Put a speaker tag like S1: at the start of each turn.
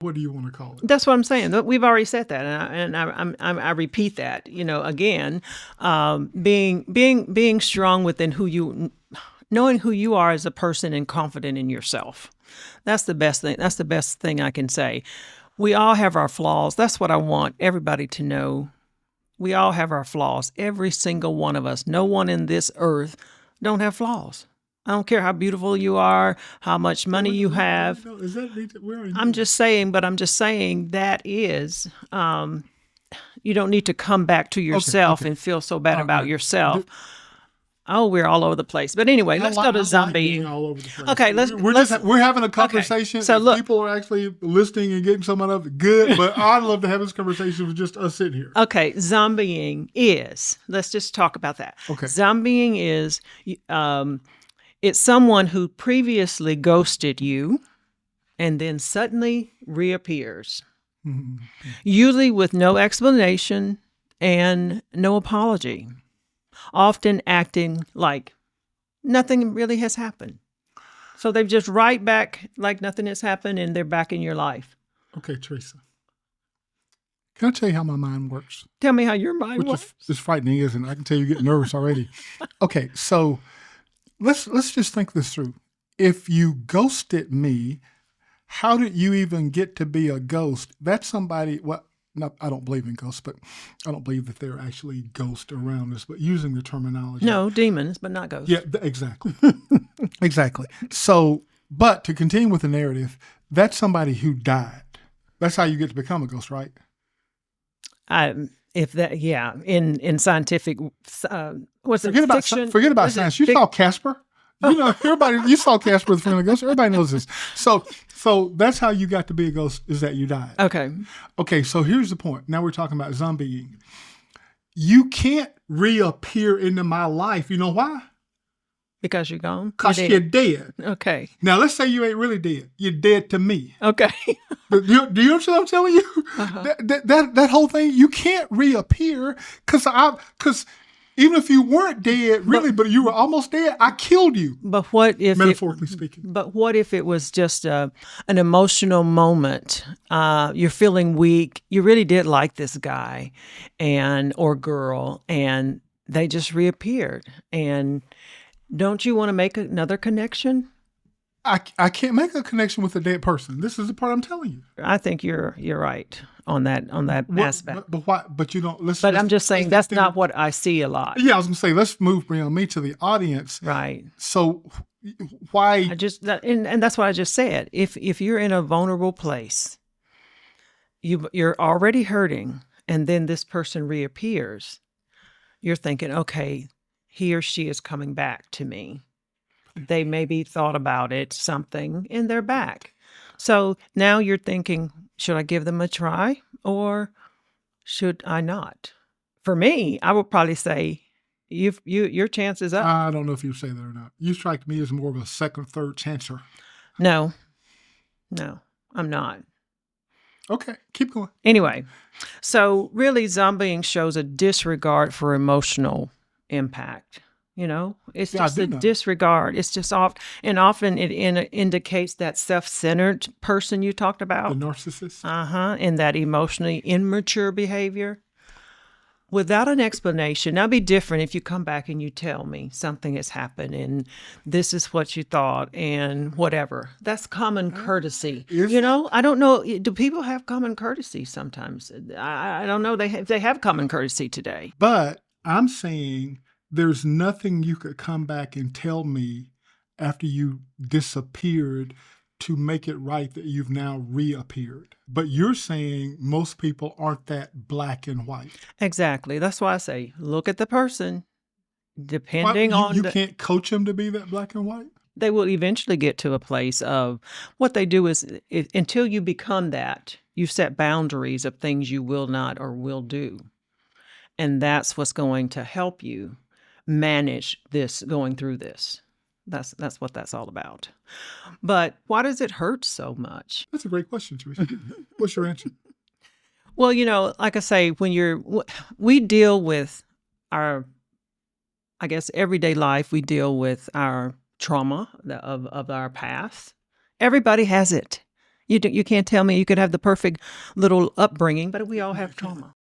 S1: What do you want to call it?
S2: That's what I'm saying. We've already said that, I repeat that. Again, being strong within knowing who you are as a person and confident in yourself. That's the best thing. That's the best thing I can say. We all have our flaws. That's what I want everybody to know. We all have our flaws. Every single one of us. No one in this earth don't have flaws. I don't care how beautiful you are, how much money you have. I'm just saying that is, you don't need to come back to yourself and feel so bad about yourself. We're all over the place. But anyway, let's go to zombie.
S1: All over the place.
S2: Okay,
S1: we're having a conversation.
S2: Okay. So look,
S1: people are actually listening and getting some of it. Good, but I'd love to have this conversation with just us sitting here.
S2: Okay, zombieing is. Let's just talk about that.
S1: Okay,
S2: zombieing is. It's someone who previously ghosted you and then suddenly reappears, usually with no explanation and no apology, often acting like nothing really has happened. So they've just right back like nothing has happened and they're back in your life.
S1: Okay, Teresa. Can I tell you how my mind works?
S2: Tell me how your mind works.
S1: It's frightening, isn't it? I can tell you get nervous already. Okay, so let's just think this through. If you ghosted me, how did you even get to be a ghost? That's somebody, I don't believe in ghosts, but I don't believe that there are actually ghosts around us, but using the terminology.
S2: No, demons, but not ghosts.
S1: Yeah, exactly. Exactly. So, but to continue with the narrative, that's somebody who died. That's how you get to become a ghost, right?
S2: In scientific,
S1: forget about science. You saw Casper. You saw Casper the Friendly Ghost. Everybody knows this. So that's how you got to be a ghost, is that you died. Okay, so here's the point. Now we're talking about zombieing. You can't reappear into my life. You know why?
S2: Because you're gone?
S1: Because you're dead.
S2: Okay.
S1: Now, let's say you ain't really dead. You're dead to me.
S2: Okay.
S1: Do you understand what I'm telling you? Uh-huh. That whole thing, you can't reappear because even if you weren't dead, really, but you were almost dead, I killed you.
S2: But what if,
S1: metaphorically speaking?
S2: But what if it was just an emotional moment? You're feeling weak. You really did like this guy or girl, and they just reappeared. And don't you want to make another connection?
S1: I can't make a connection with a dead person. This is the part I'm telling you.
S2: I think you're right on that aspect.
S1: But why? But you don't.
S2: But I'm just saying that's not what I see a lot.
S1: Yeah, I was gonna say let's move beyond me to the audience.
S2: Right.
S1: So why?
S2: And that's what I just said. If you're in a vulnerable place, you're already hurting, and then this person reappears, you're thinking, okay, he or she is coming back to me. They maybe thought about it, something, and they're back. So now you're thinking, should I give them a try or should I not? For me, I would probably say, your chance is up.
S1: I don't know if you say that or not. You strike me as more of a second, third chancer.
S2: No, I'm not.
S1: Okay, keep going.
S2: Anyway, so really zombieing shows a disregard for emotional impact. It's just a disregard. It's just often it indicates that self-centered person you talked about.
S1: The narcissist.
S2: And that emotionally immature behavior. Without an explanation. Now, it'd be different if you come back and you tell me something has happened and this is what you thought and whatever. That's common courtesy. I don't know. Do people have common courtesy sometimes? I don't know. They have common courtesy today.
S1: But I'm saying there's nothing you could come back and tell me after you disappeared to make it right that you've now reappeared. But you're saying most people aren't that black and white.
S2: Exactly. That's why I say, look at the person. Depending on
S1: you can't coach them to be that black and white?
S2: They will eventually get to a place of what they do is until you become that, you set boundaries of things you will not or will do. And that's what's going to help you manage this, going through this. That's what that's all about. But why does it hurt so much?
S1: That's a great question, Teresa. What's your answer?
S2: Well, like I say, we deal with our, I guess, everyday life. We deal with our trauma of our past. Everybody has it. You can't tell me you could have the perfect little upbringing, but we all have trauma.